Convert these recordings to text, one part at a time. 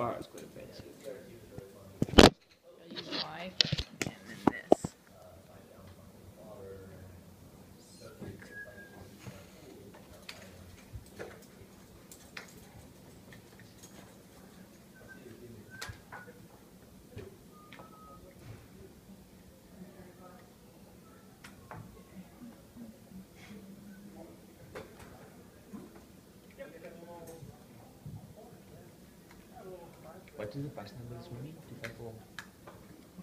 bar is quite a bit. I'll use live and then this. What is the pass number this morning? 254.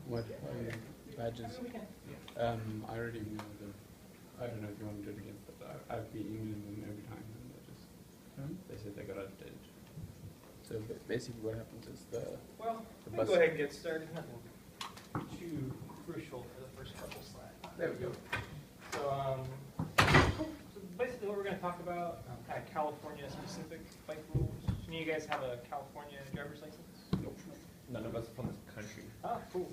What badges? I already emailed them. I don't know if you want to do it again, but I've been emailing them every time, and they said they got updated. So basically, what happens is the We'll go ahead and get started. Nothing too crucial for the first couple slides. There we go. So, so basically, what we're going to talk about kind of California-specific bike rules. Any of you guys have a California driver's license? Nope. None of us are from this country. Oh, cool.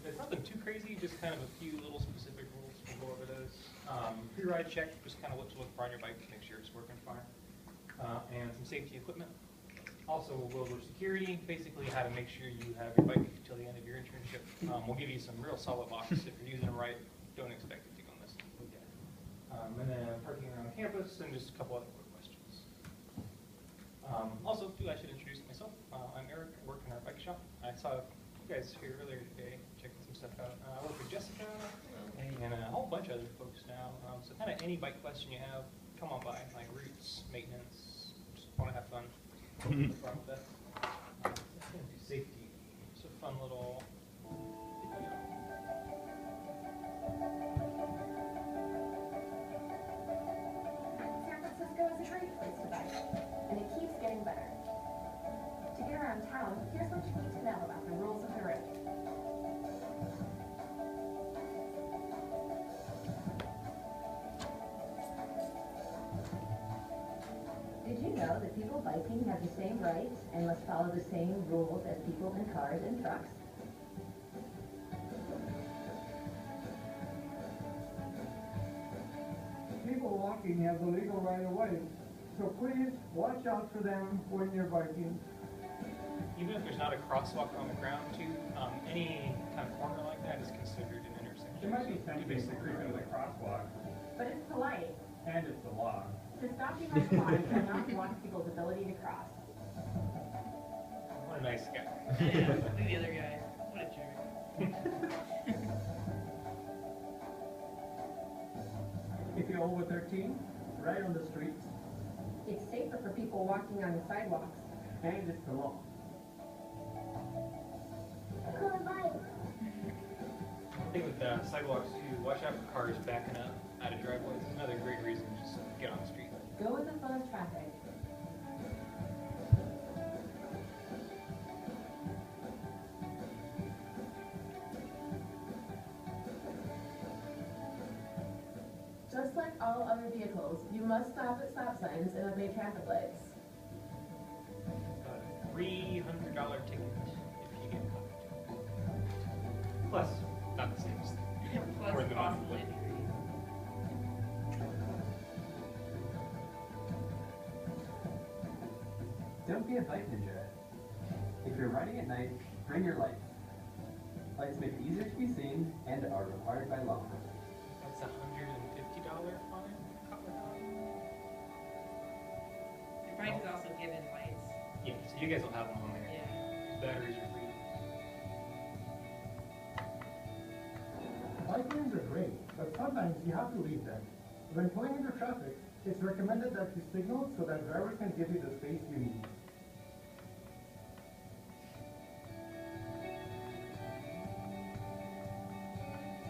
It's nothing too crazy, just kind of a few little specific rules. We'll go over those. Pre-ride check, just kind of what to look for on your bike to make sure it's working fine. And some safety equipment. Also, we'll go over security, basically how to make sure you have your bike until the end of your internship. We'll give you some real solid boxes. If you're using them right, don't expect it to go missing. And then parking around campus, and just a couple other quick questions. Also, I should introduce myself. I'm Eric. I work in our bike shop. I saw you guys here earlier today checking some stuff out. I work with Jessica and a whole bunch of other folks now. So kind of any bike question you have, come on by, like routes, maintenance, just want to have fun. What's wrong with that? Safety. It's a fun little video. San Francisco is a great place to bike, and it keeps getting better. To get around town, here's what you need to know about the rules of the road. Did you know that people biking have the same rights and must follow the same rules as people in cars and trucks? People walking have the legal right of way, so please watch out for them when you're biking. Even if there's not a crosswalk on the ground too, any kind of corner like that is considered an intersection. It might be So tempting to creep into the crosswalk, But it's polite and it's the law. to stop being unkind and not block people's ability to cross. What a nice guy. Yeah, look at the other guy. What a jerk. If you're over 13, ride on the streets, It's safer for people walking on the sidewalks. and it's the law. I think with sidewalks too, watch out for cars backing up out of driveways. Another great reason to just get on the street. Go with the flow of traffic. Just like all other vehicles, you must stop at stop signs and obey traffic lights. $300 ticket if you get caught. Plus, not the safest thing. Plus More than possible one. injury. Don't be a bike ninja. If you're riding at night, bring your lights. Lights make it easier to be seen and are required by law. That's $150 fine. Your bike is also given lights. Yeah, so you guys will have one on there. Yeah. Batteries are free. Bike lanes are great, but sometimes you have to leave them. When pulling into traffic, it's recommended that you signal so that drivers can give you the space you need.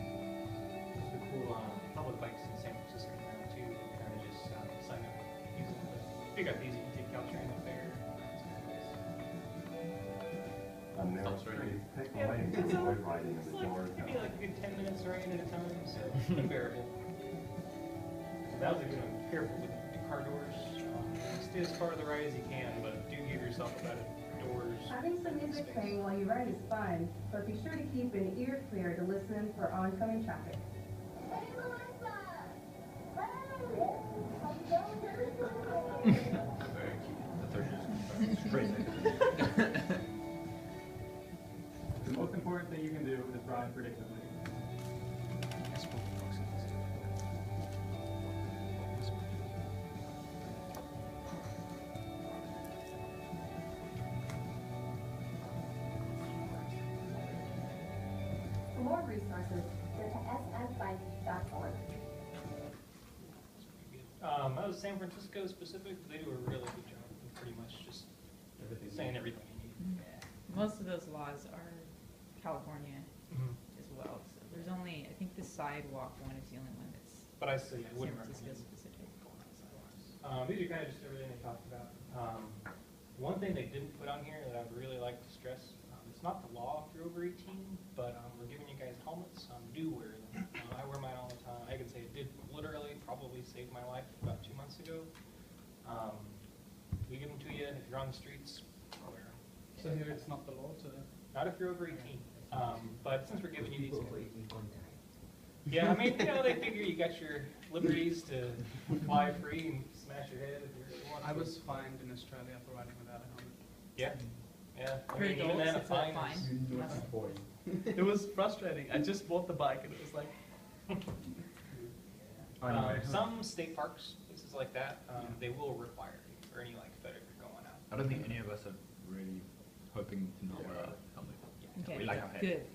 There's the cool public bikes in San Francisco now too. Kind of just sign up, use them. But you got these, you can take Caltrain up there. On narrow Sounds very streets, pick Yeah, lanes, it's avoid riding in It's the like, doors. it'd be like a good 10 minutes riding at a time, so unbearable. That was a good one. Careful with the car doors. Stay as far to the right as you can, but do give yourself about a doors. Having some music playing while you ride is fine, but be sure to keep an ear clear to listen for oncoming traffic. Very cute. The third is crazy. resources, go to sfbike.org. That was San Francisco specific. They do a really good job of pretty much just saying everything you need. Most of those laws are California Mhm. as well. So there's only, I think the sidewalk one is the only one that's But I say I San wouldn't Francisco recommend specific. going on sidewalks. These are kind of just everything they talked about. One thing they didn't put on here that I would really like to stress, it's not the law if you're over 18, but we're giving you guys helmets. Do wear them. I wear mine all the time. I can say it did literally probably save my life about 2 months ago. We give them to you if you're on the streets. Wear them. So here it's not the law to. Not if you're over 18. But since we're giving you these guys. Yeah, I mean, they figure you got your liberties to fly free and smash your head if you want to. I was fined in Australia for riding without a helmet. Yeah. Yeah. I For mean, even adults, then, a it's a fine fine. is- It was frustrating. I just bought the bike and it was like. Some state parks, places like that, they will require you for any like FedEx you're going out. I don't think any of us are really hoping to not wear a helmet. Okay, We like our head. good.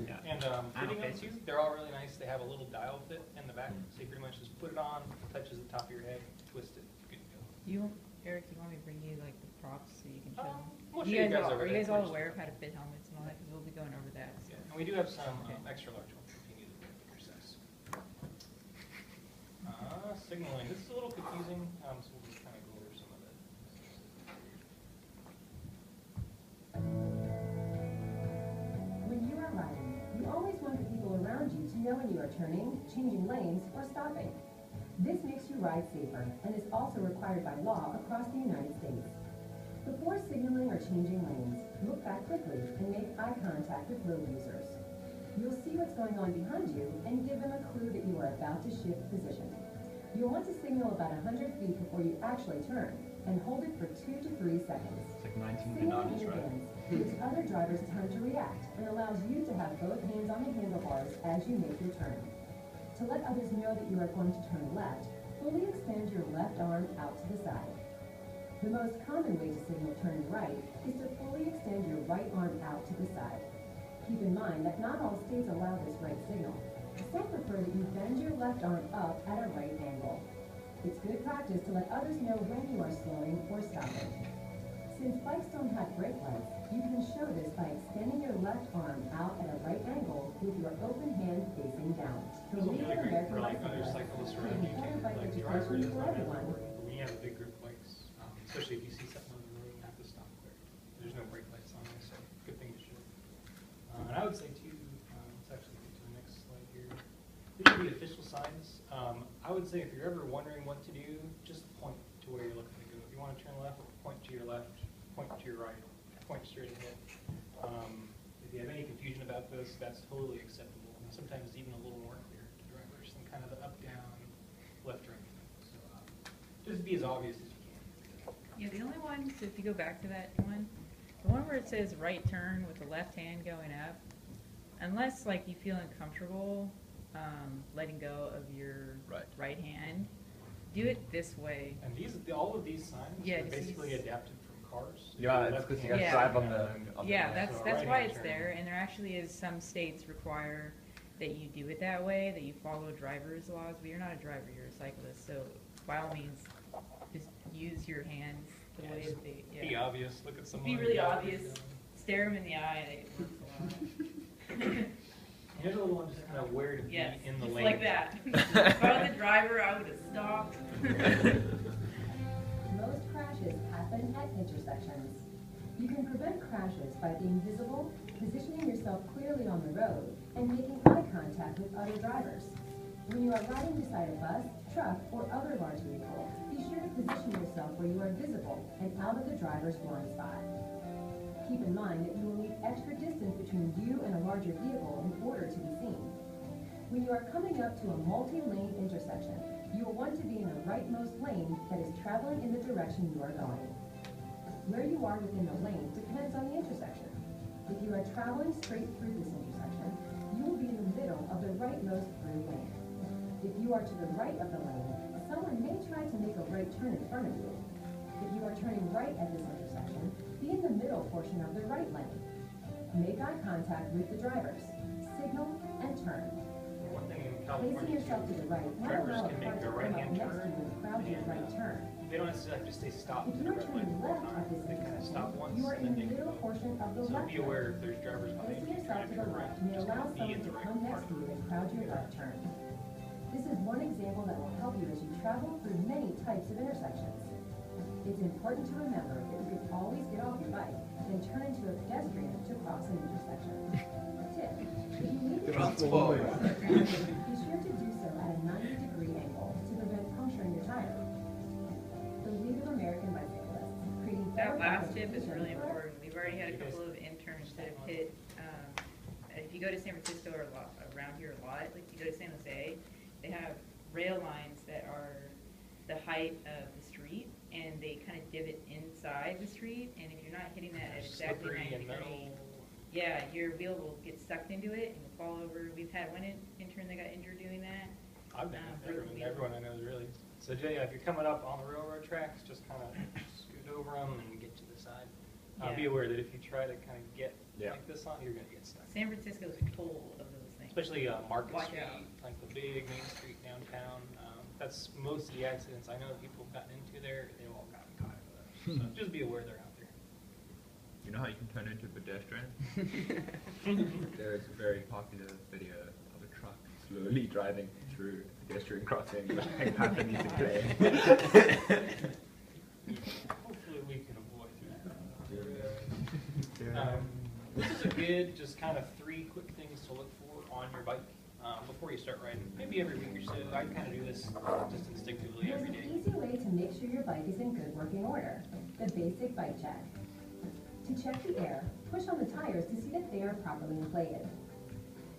Yeah. And fitting them too, they're all really nice. They have a little dial fit in the back, so you pretty much just put it on, touches the top of your head, twist it, good to go. You, Eric, you want me to bring you like the props so you can show them? We'll show you guys over Are you there guys all first. aware of how to fit helmets and all that? Because we'll be going over that. So. Yeah, and we do have some Okay. extra large ones if you need a bigger size. Signaling, this is a little confusing, so we'll just kind of go over some of it. When you are riding, you always want the people around you to know when you are turning, changing lanes, or stopping. This makes you ride safer and is also required by law across the United States. Before signaling or changing lanes, look back quickly and make eye contact with road users. You'll see what's going on behind you and give them a clue that you are about to shift position. You'll want to signal about 100 feet before you actually turn and hold it for 2 to 3 seconds. It's like 19 Signaling bananas, in right? advance gives other drivers time to react and allows you to have both hands on the handlebars as you make your turn. To let others know that you are going to turn left, fully extend your left arm out to the side. The most common way to signal turning right is to fully extend your right arm out to the side. Keep in mind that not all states allow this right signal. Some prefer that you bend your left arm up at a right angle. It's good practice to let others know when you are slowing or stopping. Since bikes don't have brake lights, you can show this by extending your left arm out at a right angle with your open hand facing down. The This will be League of really great for American like other Bicyclists cyclists around you better too, bike like drivers, education it's for not that everyone. important, but when you have a big group of bikes, especially if you see something on the road, you have to stop quick. There's no brake lights on there, so good thing to show. And I would say too, let's actually get to the next slide here. These are the official signs. I would say if you're ever wondering what to do, just point to where you're looking to go. If you want to turn left, point to your left, point to your right, point straight ahead. If you have any confusion about this, that's totally acceptable. And sometimes even a little more clear to drivers than kind of the up, down, left, right. So just be as obvious as you can. Yeah, the only one, so if you go back to that one, the one where it says right turn with the left hand going up, unless like you feel uncomfortable letting go of your right hand, do it this way. And all of these signs Yeah, are this basically is- adapted from cars. Yeah, it's because you guys Yeah. drive on the. Yeah, that's So why right-hand it's turn. there, and there actually is some states require that you do it that way, that you follow driver's laws, but you're not a driver, you're a cyclist, so by all means, just use your hands the way that they, Be yeah. obvious, look at someone. Be really yeah. obvious, stare them in the eye, it works a lot. Here's a little one just kind of where to be Yes, in the just lane. like that. If I was the driver, I would have stopped. Most crashes happen at intersections. You can prevent crashes by being visible, positioning yourself clearly on the road, and making eye contact with other drivers. When you are riding beside a bus, truck, or other large vehicle, be sure to position yourself where you are visible and out of the driver's blind spot. Keep in mind that you will need extra distance between you and a larger vehicle in order to be seen. When you are coming up to a multi-lane intersection, you will want to be in the rightmost lane that is traveling in the direction you are going. Where you are within the lane depends on the intersection. If you are traveling straight through this intersection, you will be in the middle of the rightmost through lane. If you are to the right of the lane, someone may try to make a right turn in front of you. If you are turning right at this intersection, be in the middle portion of the right lane. Make eye contact with the drivers, signal, and right turn. One thing in Placing California, yourself to the right might drivers allow a can car make to a come up right-hand next to turn, you and crowd your and, right turn. they don't necessarily have to stay stopped If at you the are red light turning the whole left time. at this They kind of stop intersection, once you are and then in they the can middle go. portion of the So left be aware lane. if there's drivers behind Placing you yourself trying to to the turn right, left may just allow be someone in to the right come part next of to you the and crowd your left turn. This is one example that will help you as you travel through many types of intersections. It's important to remember that you can always get off your bike and turn into a pedestrian to cross an intersection. Tip, if you need to cross the road, be sure to do so at a 90-degree angle to prevent puncturing your tire. The League of American Bicyclists, creating That better last tip is documentation really for- important. We've already had a couple of interns that have hit, if you go to San Francisco or around here a lot, like you go to San Jose, they have rail lines that are the height of the street, and they kind of divot inside the street, and if you're not hitting that at exactly Slippery 90 and metal. degree, yeah, your wheel will get sucked into it and you'll fall over. We've had one intern that got injured doing that. I've been, for the everyone I know is really. So Jay, if you're coming up on the railroad tracks, just kind of scoot over them and get to the side. Be Yeah. aware that if you try to kind of get Yeah. like this on, you're gonna get stuck. San Francisco's full of those things. Especially Market Watch Street, out. like the big main street downtown. That's most of the accidents I know that people have gotten into there. They've all gotten caught into that. So just be aware they're out there. You know how you can turn into a pedestrian? There's a very popular video of a truck slowly driving through a pedestrian crossing like Papa Music playing. Hopefully we can avoid that. This is a good, just kind of 3 quick things to look for on your bike before you start riding. Maybe every week or so. I kind of do this just instinctively There's every an day. easy way to make sure your bike is in good working order, the basic bike check. To check the air, push on the tires to see that they are properly inflated.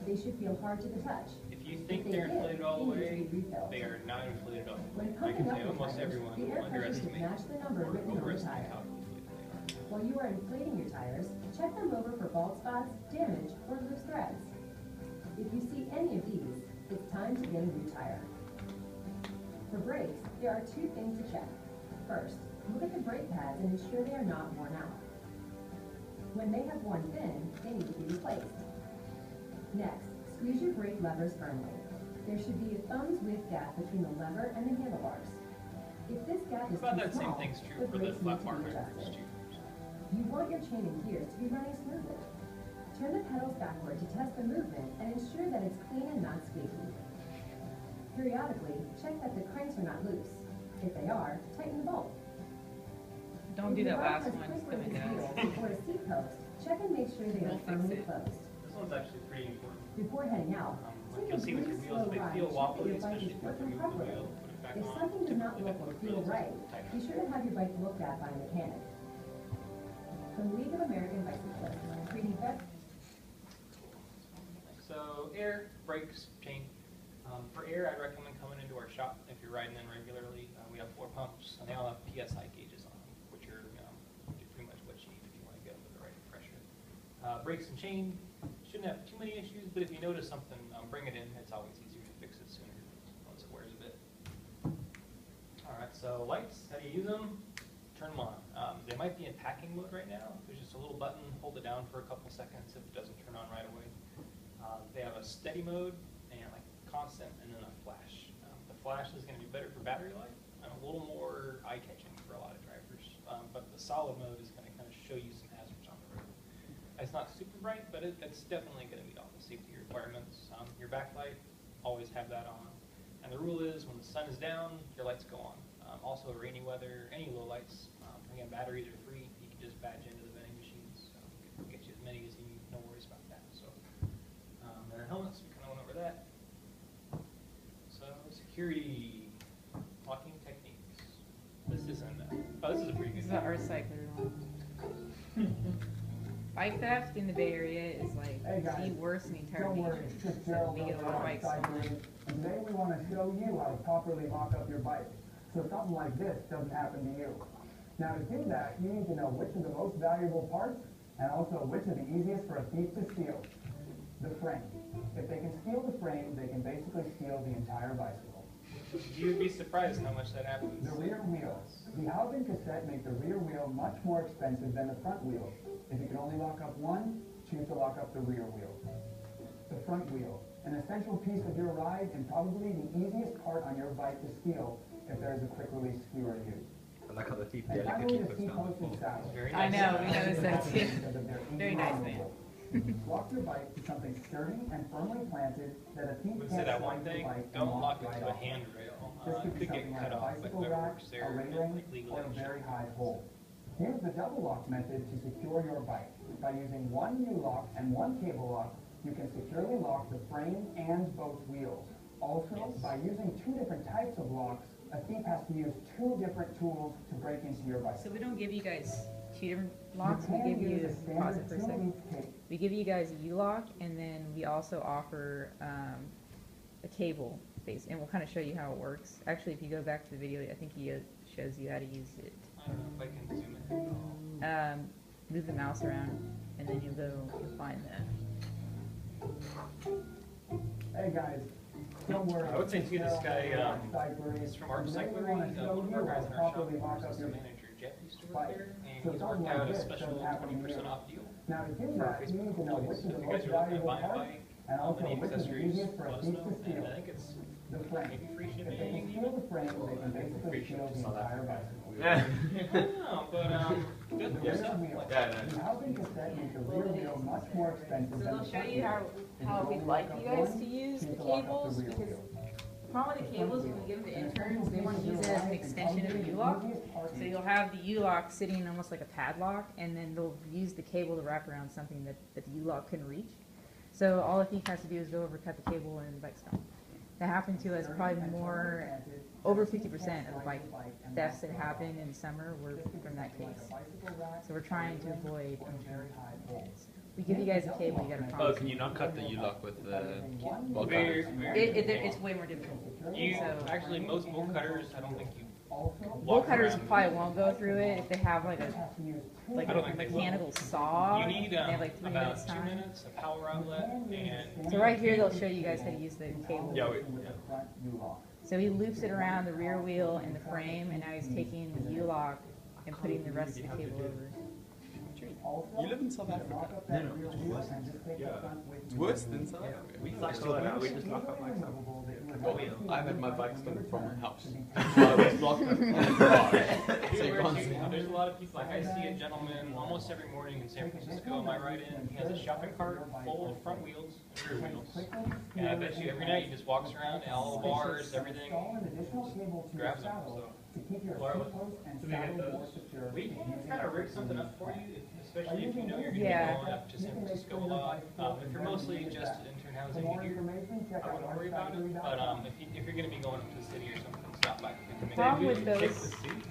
They should feel hard to the touch. If you think If they're they inflated did, all the they need way, to be refilled. they are not inflated all the When way. I pumping can up say the almost tires, everyone the will air pressure should underestimate match the number or written on the overestimate tire. how inflated they are. While you are inflating your tires, check them over for bald spots, damage, or loose threads. If you see any of these, it's time to get a new tire. For brakes, there are 2 things to check. First, look at the brake pads and ensure they are not worn out. When they have worn thin, they need to be replaced. Next, squeeze your brake levers firmly. There should be a thumb's width gap between the lever and the handlebars. If this gap is About too that same small, thing's true the for the brakes flat need bar to be drivers adjusted. too. You want your chain and gears to be running smoothly. Turn the pedals backward to test the movement and ensure that it's clean and not squeaky. Periodically, check that the cranks are not loose. If they are, tighten the bolt. Don't If do your that bike last has one, quick it's coming release down. wheels or a seat post, check and make sure they are We'll fix firmly it. closed. This one's actually pretty important. Before heading out, Like take you'll a see with brief your wheels, slow if they ride feel to check that wobbly, your bike especially is if you working remove the properly. wheel, put it back If on. something does not typically look or the feel wheels right, tighten be up. sure to have your bike looked at by a mechanic. The League of American Bicyclists, creating better. So air, brakes, chain. For air, I'd recommend coming into our shop if you're riding in regularly. We have 4 pumps, and they all have PSI gauges on them, which are pretty much what you need if you want to go with the right pressure. Brakes and chain shouldn't have too many issues, but if you notice something, bring it in. It's always easier to fix it sooner once it wears a bit. All right, so lights, how do you use them? Turn them on. They might be in packing mode right now. There's just a little button, hold it down for a couple seconds if it doesn't turn on right away. They have a steady mode and like constant, and then a flash. The flash is going to be better for battery life and a little more eye-catching for a lot of drivers. But the solid mode is going to kind of show you some hazards on the road. It's not super bright, but it's definitely going to meet all the safety requirements. Your backlight, always have that on. And the rule is when the sun is down, your lights go on. Also rainy weather, any low lights. Again, batteries are free. You can just badge into the vending machines. We'll get you as many as you need. No worries about that. So, and then helmets, we kind of went over that. So security, locking techniques. This isn't. This is a pretty This good. is our cycler one. Bike theft in the Bay Area is like Hey, guys. the worst in the entire Don't worry, nation. it's just So Gerald we get a over lot of on bikes stolen. Cycling, and today we want to show you how to properly lock up your bike, so something like this doesn't happen to you. Now to do that, you need to know which are the most valuable parts, and also which are the easiest for a thief to steal. The frame. If they can steal the frame, they can basically steal the entire bicycle. You'd be surprised how much that happens. The rear wheel. The Halvin cassette make the rear wheel much more expensive than the front wheel. If you can only lock up one, choose to lock up the rear wheel. The front wheel. an essential piece of your ride and probably the easiest part on your bike to steal if there is a quick release skewer used. I like how the thief And delicately finally, the puts down the seat-posted phone. saddle. Very I nice. know, we noticed that too. Because of their Very easy nice, removal. Lock your bike to something sturdy and firmly planted that a thief I would can't say that one swipe the thing, bike and don't walk lock it right to a off. handrail. This It could be could get something like cut a off by bicycle whoever rack, works a there, railing, like legally. or a very high pole. Use the double lock method to secure your bike. By using one U-lock and one cable lock, you can securely lock the frame and both wheels. Also, by using two different types of locks, a thief has to use two different tools to break into your bike. So we don't give you guys two different locks, we You can give you, use a pause standard it for a second. 2-leaf tape. We give you guys a U-lock, and then we also offer a cable base, and we'll kind of show you how it works. Actually, if you go back to the video, I think he shows you how to use it. I don't know if I can zoom in at all. Move the mouse around, and then you'll find that. Hey guys, don't worry. I would say too, this guy, Cyclery. He's from Art Today we Cyclery, wanna show one of you our guys in how our shop, properly lock who's up the your manager, Jeff, used to bike. work there, and So he's something worked out like a this special doesn't happen 20% here. off deal. Now to do For our that, you Facebook need to know which employees. is the If you guys most are looking valuable at buying a part, bike, and also any which is the accessories, easiest for a let us thief know, to steal. and I think it's The frame. maybe free If shipping. they can steal the frame, they can basically Free steal ship the to South entire Africa. bicycle. I don't know, but, good, The there's rear something wheel. like Yeah, that. The housing cassette makes the rear wheel much more expensive So than they'll the show front you wheel. how If we'd only like lock you up guys one, to use you the need to lock up cables, rear because wheel. the problem with the cables, when we give them to interns, they want to use it as an extension of the U-lock. So you'll have the U-lock sitting almost like a padlock, and then they'll use the cable to wrap around something that the U-lock couldn't reach. So all a thief has to do is go over, cut the cable, and the bike's gone. That happened to us probably more, over 50% of the bike thefts that happened in summer were from that case. So we're trying to avoid injuries. We give you guys a cable, you gotta Oh, promise. can you not cut the U-lock with the bolt Very, cutters? very. It's way more difficult. You, So- actually, most bolt cutters, I don't think you. Bolt cutters probably won't go through it if they have like a I don't think they will. mechanical saw. You need They have like 3 minutes about 2 time. minutes, a power outlet, and. So right here, they'll show you guys how to use the cable. Yeah, So he loops it around the rear wheel and the frame, and now he's taking the U-lock and putting the rest of the cable over. You live in South Africa. No, it's worse. It's worse than South Africa. We just lock up bikes up. I've had my bike stolen from my house. I was locked up in the garage. So you can't see. There's a lot of people, like I see a gentleman almost every morning in San Francisco on my ride in, he has a shopping cart full of front wheels and rear wheels. And I bet you every night he just walks around, and all the bars, everything, grabs them, so. Laura, we can kind of rig something up for you, especially if you know you're gonna Yeah. be going up to San Francisco a lot. If you're mostly just intern housing here, I wouldn't worry about it, but, if you're gonna be going up to the city or something, stop by. Problem with Take the those, seats.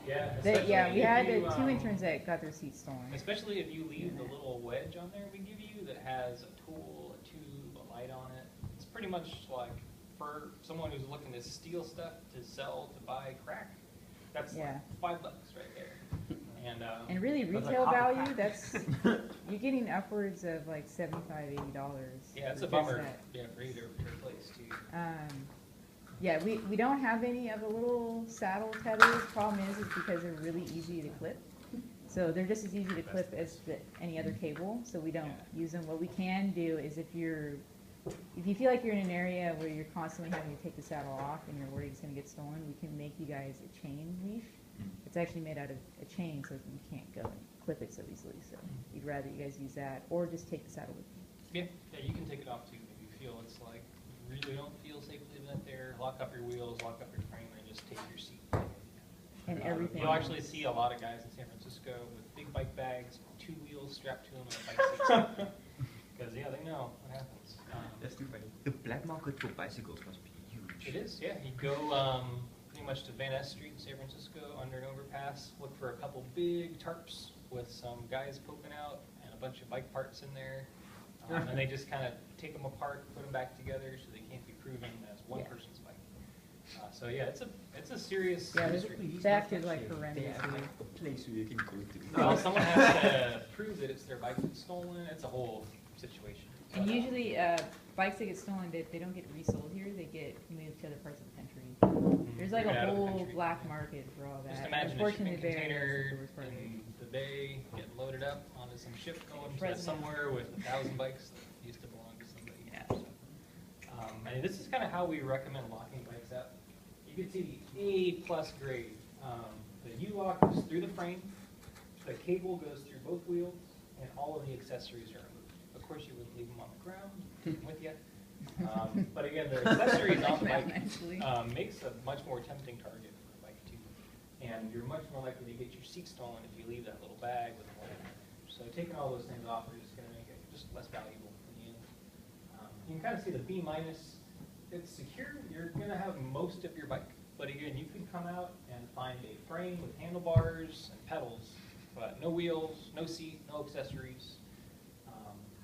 Yeah, yeah, we had especially if you, 2 interns that got their seats stolen. especially if you leave the little wedge on there we give you that has a tool, a tube, a light on it. It's pretty much like for someone who's looking to steal stuff to sell, to buy crack. That's Yeah. like $5 right there. And, And really, That's like retail half a value, pack. that's, you're getting upwards of like $75, $80. yeah, it's a for just bummer, that. yeah, for you to replace too. Yeah, we don't have any of the little saddle tethers. Problem is because they're really easy to clip. So they're just as easy to clip as any other cable, so we don't use them. What we can do is if you feel like you're in an area where you're constantly having to take the saddle off and you're worried it's going to get stolen, we can make you guys a chain leash. It's actually made out of a chain, so you can't go and clip it so easily. So we'd rather you guys use that, or just take the saddle with you. Yeah, you can take it off too if you feel it's like, you really don't feel safe leaving it there. Lock up your wheels, lock up your frame, and just take your seat. And everything. You'll actually see a lot of guys in San Francisco with big bike bags, 2 wheels strapped to them, and a bike seat. Because, yeah, they know what happens. That's too funny. The black market for bicycles must be huge. It is, yeah. You go pretty much to Van Ness Street in San Francisco under an overpass, look for a couple big tarps with some guys poking out and a bunch of bike parts in there. And they just kind of take them apart, put them back together so they can't be proven as one Yeah. person's bike. So yeah, it's a serious Yeah, there's industry. theft is like horrendous. A place where you can go to. Well, someone has to prove that it's their bike that's stolen. It's a whole situation. And But, usually, bikes that get stolen, they don't get resold here, they get moved to other parts of the country. There's like Moved a out of the whole country. black market for all that. Just imagine a Unfortunately, shipping Bear is container the worst part of it. in the bay, getting loaded up onto some ship going to President. somewhere with 1,000 bikes that used to belong to somebody. Yeah. So, And this is kind of how we recommend locking bikes up. You can see the A+ grade. The U-lock goes through the frame, the cable goes through both wheels, and all of the accessories are removed. Of course, you wouldn't leave them on the ground with you. But again, the accessories on the bike makes a much more tempting target for a bike too. And you're much more likely to get your seat stolen if you leave that little bag with the wire. So taking all those things off is just going to make it just less valuable in the end. You can kind of see the B-. It's secure. You're going to have most of your bike. But again, you can come out and find a frame with handlebars and pedals, but no wheels, no seat, no accessories.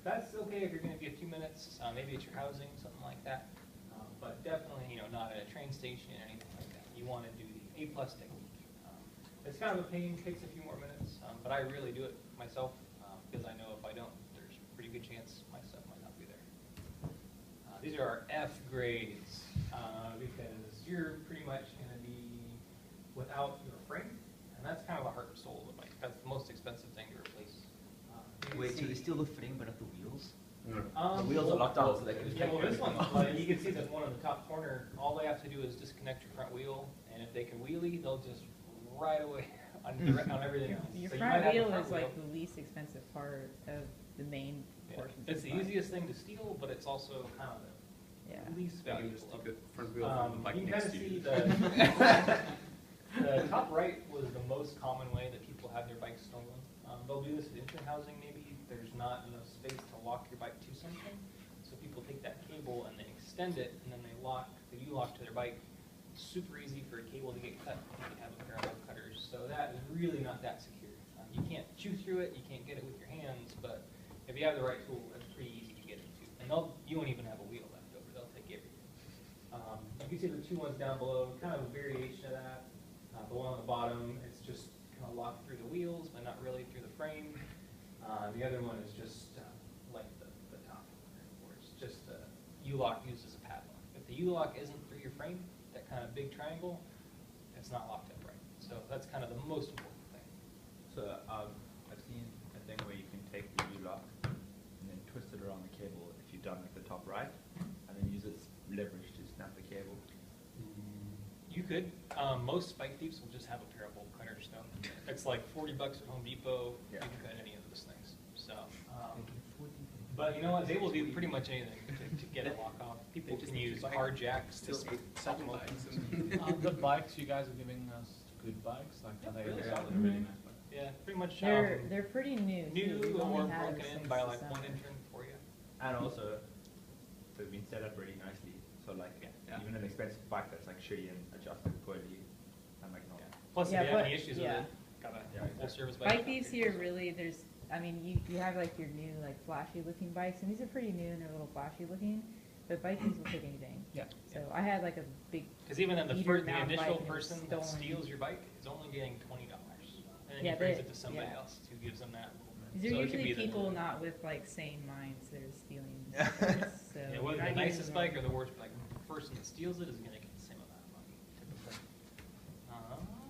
That's okay if you're going to be a few minutes. Maybe it's your housing, something like that. But definitely, not at a train station or anything like that. You want to do the A+ technique. It's kind of a pain, takes a few more minutes, but I really do it myself because I know if I don't, there's a pretty good chance my stuff might not be there. These are our F grades because you're pretty much going to be without your frame, and that's kind of the heart and soul of the bike. That's the most expensive thing to replace. Wait, so they still the frame but not the wheels? No. The wheels are locked out, so they can Yeah, well, this one, you can see that one in the top corner, all they have to do is disconnect your front wheel, and if they can wheelie, they'll just right away on everything else. Your So you front might have a wheel front is like the least expensive part of the main Yeah. portions. It's of the bike. easiest thing to steal, but it's also kind of Yeah. the least valuable. Stick the front wheel from the bike You can next kind of to see you. the top right was the most common way that people have their bikes stolen. They'll do this at engine housing maybe. There's not enough space to lock your bike to something. So people take that cable and they extend it and then they lock the U-lock to their bike. It's super easy for a cable to get cut if you have a pair of cutters. So that is really not that secure. You can't chew through it, you can't get it with your hands, but if you have the right tool, it's pretty easy to get into. And you won't even have a wheel left over, they'll take everything. You can see the two ones down below, kind of a variation of that. The one on the bottom, it's just kind of locked through the wheels, but not really through the frame. The other one is just like the top one, where it's just a U-lock used as a padlock. If the U-lock isn't through your frame, that kind of big triangle, it's not locked up right. So that's kind of the most important thing. So I've seen a thing where you can take the U-lock and then twist it around the cable if you've done like the top right, and then use its leverage to snap the cable. You could. Most bike thieves will just have a pair of bolt cutters. Though. It's like $40 at Home Depot. Yeah. You can cut any of those things. So, but you know what? They will do pretty much anything to get it locked off. People can use hard jacks to Still them open. The bikes you guys are giving us good bikes, like are they really solid, solid. really nice bikes? Yeah, pretty much. They're pretty new. too. New We've or only had broken them in since by the like one summer. engine for you. And also, they've been set up really nicely. So like, even an expensive bike that's like shitty and adjusted poorly, I'm like, no. Plus, Yeah, if you have but- any issues yeah. with it, got a Yeah, full service bike. Bike thieves here really, you have like your new like flashy looking bikes, and these are pretty new and they're a little flashy looking, but bike thieves will take anything. Yeah. So I had like a big, Because even then, the Eater the mountain initial bike and person it's that stolen. steals your bike is only getting $20, and then Yeah, he brings they- it to somebody yeah. else who gives them that. these are So it could usually be the- people not with like sane minds that are stealing bikes, so. Yeah, whether you're the not getting nicest them. bike or the worst bike, the person that steals it is going to get the same amount of money, typically.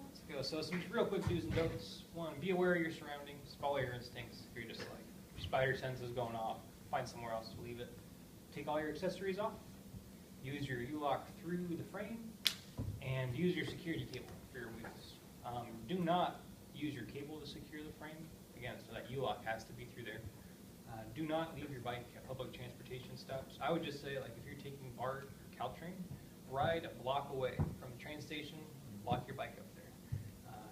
Let's go. So some real quick do's and don'ts. One, be aware of your surroundings. Follow your instincts. If you're just like, your spider sense is going off, find somewhere else to leave it. Take all your accessories off. Use your U-lock through the frame, and use your security cable for your wheels. Do not use your cable to secure the frame. Again, so that U-lock has to be through there. Do not leave your bike at public transportation stops. I would just say, like, if you're taking BART or Caltrain, ride a block away from the train station, lock your bike up there.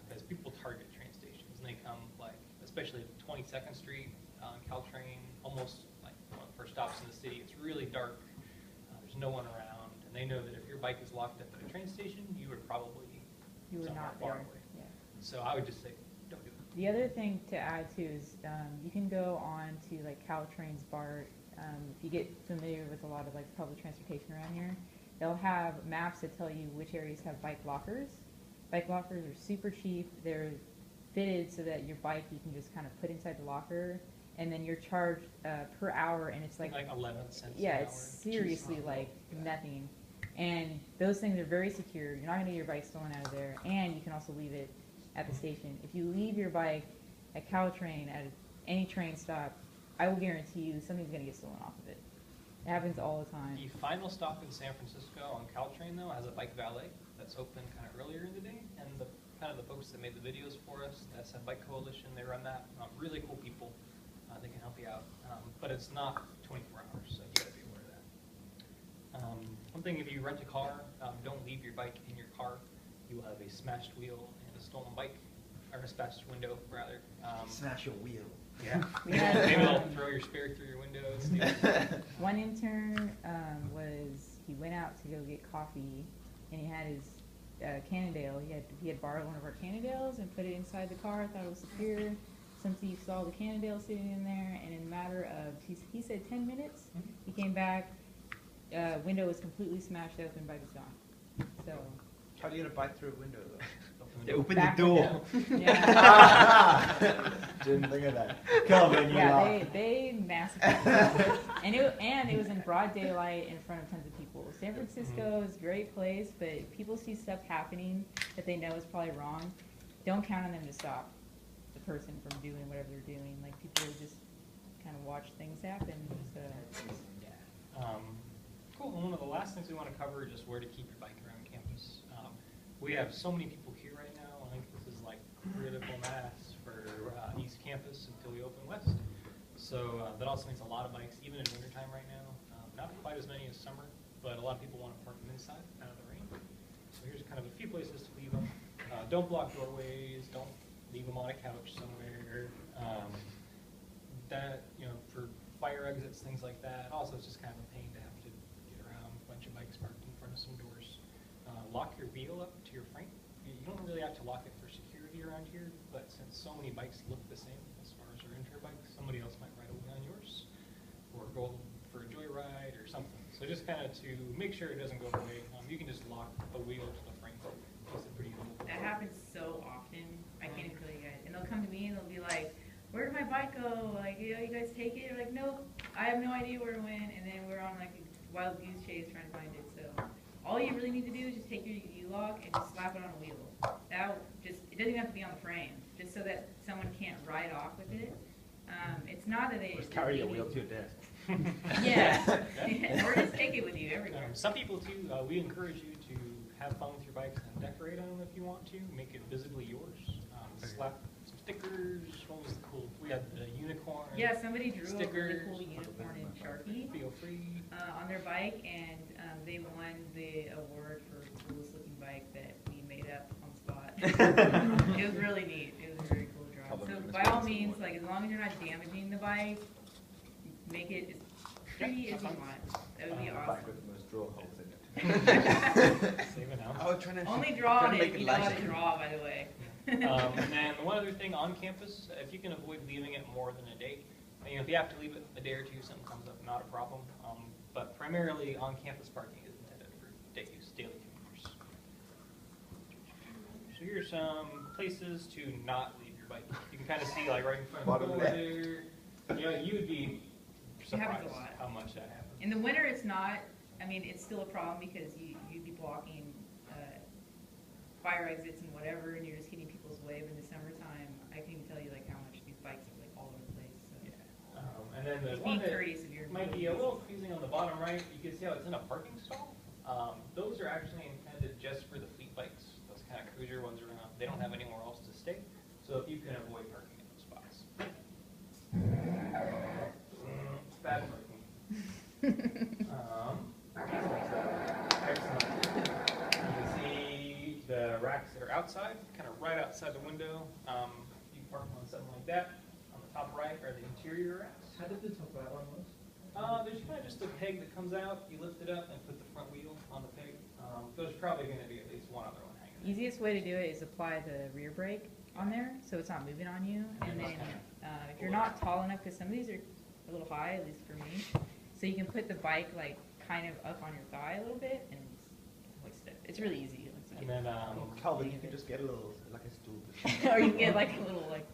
Because people target train stations, and they come, like, especially 22nd Street on Caltrain, almost like one of the first stops in the city. It's really dark. There's no one around, and they know that if your bike is locked up at a train station, you were probably You were somewhere not far there, away. yeah. So I would just say, don't do it. The other thing to add too is you can go on to like Caltrain's BART. If you get familiar with a lot of like public transportation around here, they'll have maps that tell you which areas have bike lockers. Bike lockers are super cheap. They're fitted so that your bike you can just kind of put inside the locker, and then you're charged per hour, and it's like 11 cents yeah, an it's hour. seriously Jeez. like nothing. And those things are very secure. You're not going to get your bike stolen out of there, and you can also leave it at the station. If you leave your bike at Caltrain, at any train stop, I will guarantee you something's going to get stolen off of it. It happens all the time. The final stop in San Francisco on Caltrain, though, has a bike valet that's open kind of earlier in the day, and the folks that made the videos for us, the SF Bike Coalition, they run that. Really cool people. They can help you out, but it's not 24 hours, so you got to be aware of that. One thing, if you rent a car, don't leave your bike in your car. You will have a smashed wheel and a stolen bike, or a smashed window, rather. Smash your wheel. Yeah. Yeah. Maybe they'll throw your spare through your window. and steal. One intern he went out to go get coffee, and he had his Cannondale. He had borrowed one of our Cannondales and put it inside the car. Thought it was secure. Since he saw the Cannondale sitting in there, and in a matter of he said 10 minutes, he came back. Window was completely smashed open, bike was gone. So. How do you get a bike through a window though? They open the door. Yeah. Didn't think of that. Calvin, you Yeah, they massacred. and it was in broad daylight in front of tons of people. San Francisco is a great place, but if people see stuff happening that they know is probably wrong, don't count on them to stop the person from doing whatever they're doing. Like, people just kind of watch things happen. So. Cool. And one of the last things we want to cover is just where to keep your bike around campus. We have so many people here right now. I think this is like critical mass for East Campus until we open West. So that also means a lot of bikes, even in wintertime right now. Not quite as many as summer, but a lot of people want to park them inside, out of the rain. So here's kind of a few places to leave them. Don't block doorways. Don't leave them on a couch somewhere. For fire exits, things like that. Also, it's just kind of a pain to have to get around a bunch of bikes parked in front of some doors. Lock your wheel up to your frame. You don't really have to lock it for security around here, but since so many bikes look the same as far as your interior bikes, somebody else might ride away on yours or go for a joyride or something. So just kind of to make sure it doesn't go away, you can just lock a wheel to the frame. It's pretty cool. That happens so often. I can't even tell you guys. And they'll come to me and they'll be like, "Where did my bike go? Like, you guys take it?" They're like, "Nope, I have no idea where it went." And then we're on like a wild goose chase trying to find it. So all you really need to do is just take your U-lock and just slap it on a wheel. It doesn't even have to be on the frame, just so that someone can't ride off with it. It's not that they just carry your wheel to your desk. Yeah, or just take it with you everywhere. Some people too, we encourage you to have fun with your bikes and decorate them if you want to. Make it visibly yours. Slap some stickers. What was the cool? We had the unicorn. Yeah, somebody drew stickers. a really cool unicorn in Sharpie. Feel free. On their bike, and they won the award for coolest looking bike that we made up on the spot. It was really neat. It was a very cool drawing. So by all means, like, as long as you're not damaging the bike, make it as pretty as you want. That would be awesome. With the most draw holes in it. Save it now. Oh, trying to Only draw on trying to make it. it You know how light. to draw, by the way. And then one other thing on campus, if you can avoid leaving it more than a day, if you have to leave it a day or two, something comes up, not a problem. But primarily on-campus parking is intended for day use, daily commuters. So here's some places to not leave your bike. You can kind of see, like, right in front of the door there. You would be surprised how much that happens. In the winter, it's not. I mean, it's still a problem because you'd be blocking fire exits and whatever, and you're just getting people's way. But in the summertime, I can even tell you like how much these bikes are like all over the place. So. Yeah. And then the Just one being that courteous of your might be a little confusing on the bottom right, you can see how it's in a parking stall. Those are actually intended just for the fleet bikes, those kind of cruiser ones around. They don't have anywhere else to stay. So if you can avoid parking in those spots. It's bad parking. Excellent. You can see the racks that are outside, kind of right outside the window. You can park on something like that. On the top right are the interior racks. How did the top right one was? There's kind of just a peg that comes out. You lift it up and put the front wheel on the peg. There's probably going to be at least one other one hanging there. Easiest way to do it is apply the rear brake on there, so it's not moving on you. And then if you're not tall enough, because some of these are a little high, at least for me, so you can put the bike like kind of up on your thigh a little bit and hoist it. It's really easy. And then, Calvin, you can just get a little, like a stool. Or you can get like a little like.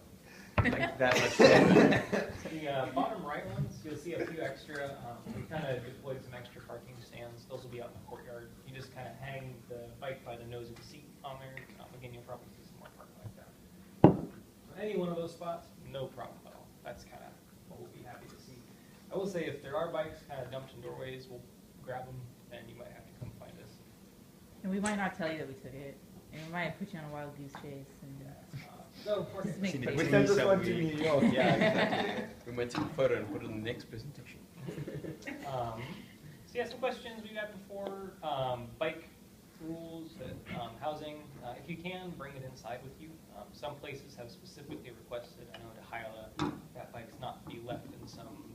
Like that much. The bottom right ones, you'll see a few extra. We kind of deployed some extra parking stands. Those will be out in the courtyard. You just kind of hang the bike by the nose of the seat on there. Again, you'll probably see some more parking like that. So any one of those spots, no problem at all. That's kind of what we'll be happy to see. I will say if there are bikes kind of dumped in doorways, we'll grab them, and you might have to come find us. And we might not tell you that we took it, and we might put you on a wild goose chase and So, of course, just make We faces. sent this one to New York, yeah, exactly. We might take a photo and put it in the next presentation. So yeah, some questions we got before, bike rules, housing. If you can, bring it inside with you. Some places have specifically requested, I know at Hyla, that bikes not be left in some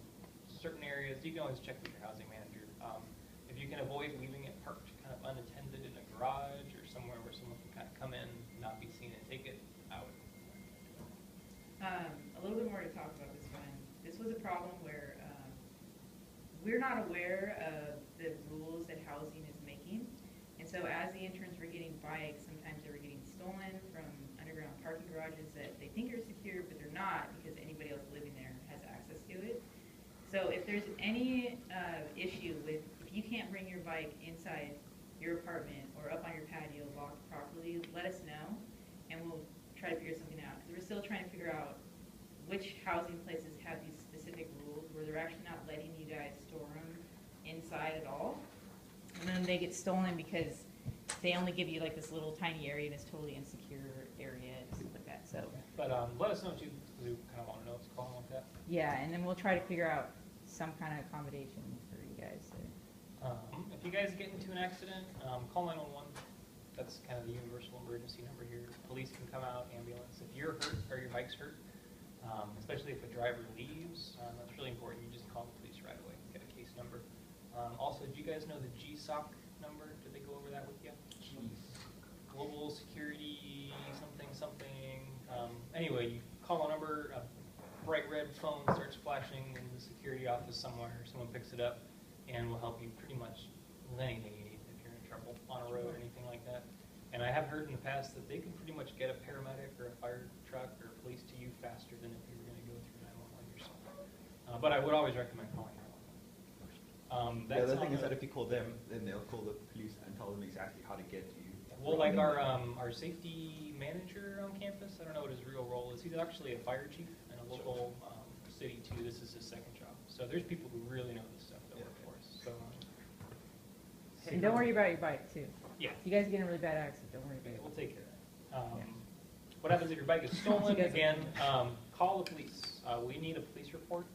certain areas. You can always check with your housing manager. If you can avoid leaving it parked kind of unattended in a garage or somewhere where someone can kind of come in, not be seen and take it, I would. A little bit more to talk about this one. This was a problem where we're not aware of the rules that housing is making. And so as the interns were getting bikes, sometimes they were getting stolen from underground parking garages that they think are secure, but they're not because anybody else living there has access to it. So if there's any issue with, if you can't bring your bike inside your apartment or up on your patio locked properly, let us know and we'll try to figure something out. Because we're still trying to figure out which housing places have these specific rules where they're actually not letting you guys store them inside at all. And then they get stolen because they only give you like this little tiny area and it's totally insecure area and stuff like that. So But let us know too, because we kind of want to know what's going on with that. yeah, and then we'll try to figure out some kind of accommodation for you guys. If you guys get into an accident, call 911. That's kind of the universal emergency number here. Police can come out, ambulance. If you're hurt or your bike's hurt, especially if a driver leaves, that's really important. You just call the police right away, get a case number. Also, do you guys know the GSOC number? Did they go over that with you? Global Security something something. Anyway, you call a number, a bright red phone starts flashing in the security office somewhere. Someone picks it up and will help you pretty much with anything you need if you're in trouble on a road or anything like that. And I have heard in the past that they can pretty much get a paramedic or a fire truck or police to you faster than if you were going to go through 911 yourself. But I would always recommend calling 911. The other thing is that if you call them, then they'll call the police and tell them exactly how to get to you. Well, like our safety manager on campus, I don't know what his real role is. He's actually a fire chief in a local city too. This is his second job. So there's people who really know this stuff that work for us. So. And don't worry about your bike too. Yeah. If you guys get in a really bad accident, don't worry about it. We'll take care of that. What happens if your bike is stolen? Again, call the police. We need a police report.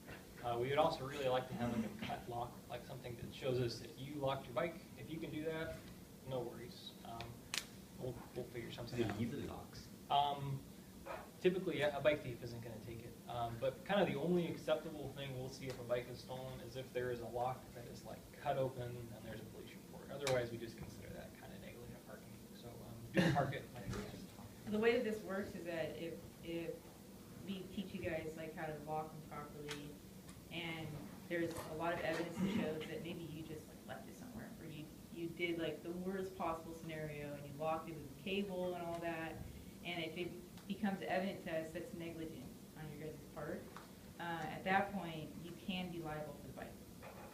We would also really like to have like a cut lock, like something that shows us that you locked your bike. If you can do that, no worries. We'll figure something out. Leave the locks. Typically, a bike thief isn't going to take it. But kind of the only acceptable thing we'll see if a bike is stolen is if there is a lock that is like cut open and there's a police report. Otherwise, we just consider that kind of negligent parking. So do park it. The way that this works is that if we teach you guys like how to lock them properly, and there's a lot of evidence that shows that maybe you just like left it somewhere, or you did like the worst possible scenario and you locked it with a cable and all that, and if it becomes evident to us that's negligent on your guys' part, at that point you can be liable for the bike.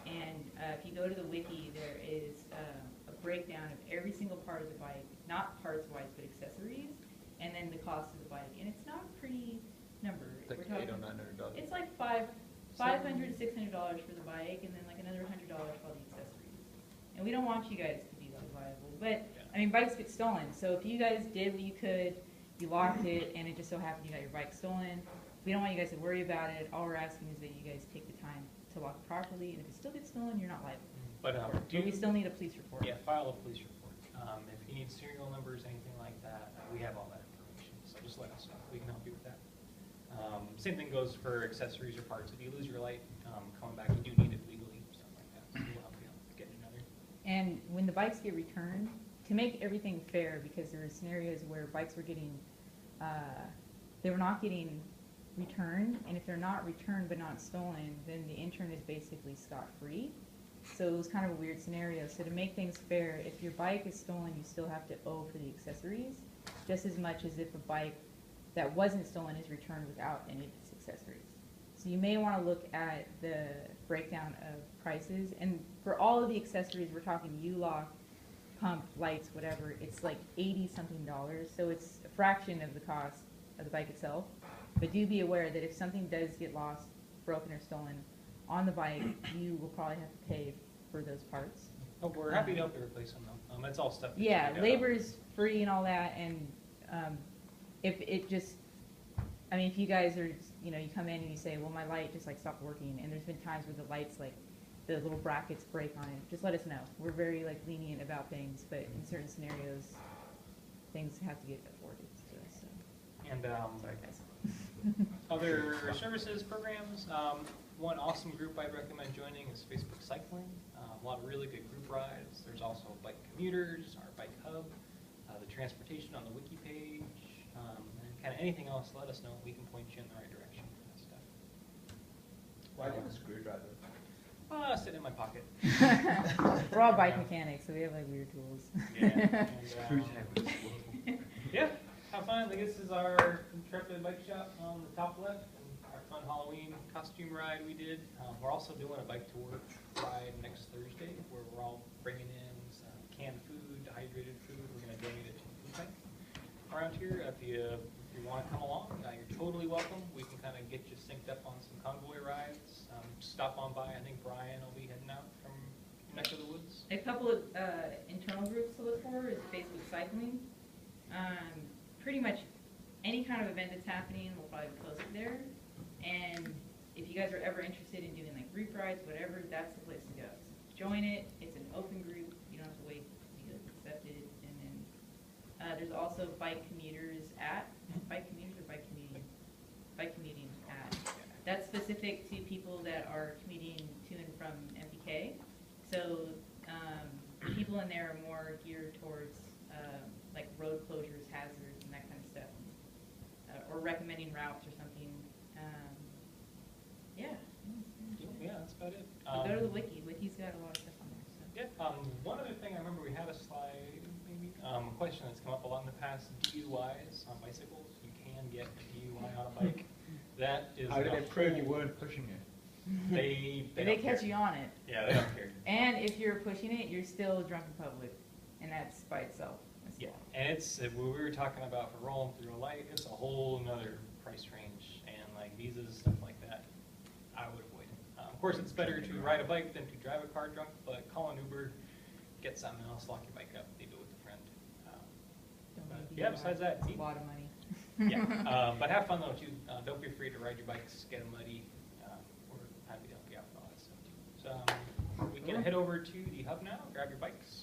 And if you go to the wiki, there is a breakdown of every single part of the bike, not parts-wise, but accessories, and then the cost of the bike. And it's not a pretty number. Like $800 or $900. It's like $500 to $600 for the bike, and then like another $100 for all the accessories. And we don't want you guys to be liable. But, I mean, bikes get stolen. So if you guys did what you could, you locked it, and it just so happened you got your bike stolen, we don't want you guys to worry about it. All we're asking is that you guys take the time to lock it properly, and if it still gets stolen, you're not liable. But we still need a police report. Yeah, file a police report. If you need serial numbers, anything like that, we have all that information. So just let us know. We can help you with that. Same thing goes for accessories or parts. If you lose your light, coming back, you do need it legally, stuff like that. So we'll help you get another. And when the bikes get returned, to make everything fair, because there are scenarios where bikes were getting, they were not getting returned, and if they're not returned but not stolen, then the intern is basically scot-free. So it was kind of a weird scenario. So to make things fair, if your bike is stolen, you still have to owe for the accessories, just as much as if a bike that wasn't stolen is returned without any of its accessories. So you may want to look at the breakdown of prices, and for all of the accessories, we're talking U-lock, pump, lights, whatever, it's like $80-something. So it's a fraction of the cost of the bike itself. But do be aware that if something does get lost, broken, or stolen, on the bike, you will probably have to pay for those parts. Oh, we're happy to help you replace them though. It's all stuff. that you Yeah, got. labor is free and all that, and if it just, I mean, if you guys are, you know, you come in and you say, well, my light just like stopped working, and there's been times where the lights, like, the little brackets break on it, just let us know. We're very, like, lenient about things, but in certain scenarios, things have to get afforded to us, so, And sorry, guys. other services, programs, one awesome group I'd recommend joining is Facebook Cycling. A lot of really good group rides. There's also Bike Commuters, our Bike Hub, the transportation on the wiki page, and kind of anything else, let us know. We can point you in the right direction for that stuff. Why do you have a screwdriver? Sitting in my pocket. We're all bike mechanics, so we have, like, weird tools. Yeah. Yeah, have fun. I think this is our Intrepid Bike Shop on the top left, and our fun Halloween costume ride we did. We're also doing a bike to work ride next Thursday, where we're all bringing in some canned food, dehydrated food. We're going to donate it to the food bank around here. If you want to come along, you're totally welcome. We can kind of get you synced up on some convoy rides. Stop on by. I think Brian will be heading out from your neck of the woods. A couple of internal groups to look for is Facebook Cycling. Pretty much any kind of event that's happening, we'll probably post it there. And if you guys are ever interested in doing, like, group rides, whatever, that's the place to go. Join it. It's an open group. You don't have to wait to be accepted. And then there's also Bike Commuters at Bike Commuters or Bike Commuting? Bike Commuting at. That's specific to people that are commuting to and from MPK. So people in there are more geared towards like road closures, hazards, and that kind of stuff, or recommending routes or something. Yeah. Yeah, that's about it. Go to the wiki. Wiki's got a lot of stuff on there. So. Yeah, one other thing, I remember we had a slide, maybe, a question that's come up a lot in the past, DUIs on bicycles. You can get a DUI on a bike. That is... How did they prove you weren't pushing it? They They catch you on it. Yeah, they don't care. And if you're pushing it, you're still drunk in public, and that's by itself. That's Yeah, and it's, when we were talking about for rolling through a light, it's a whole nother price range, and like visas, stuff like that, I would avoid it. Of course, it's better to ride a bike than to drive a car drunk, but call an Uber, get something else, lock your bike up, leave it with a friend. Yeah, besides that, it's a lot of money. yeah, but have fun though too. Don't be afraid to ride your bikes, get them muddy. We're happy to help you out with all that stuff too. So we can head over to the hub now, grab your bikes.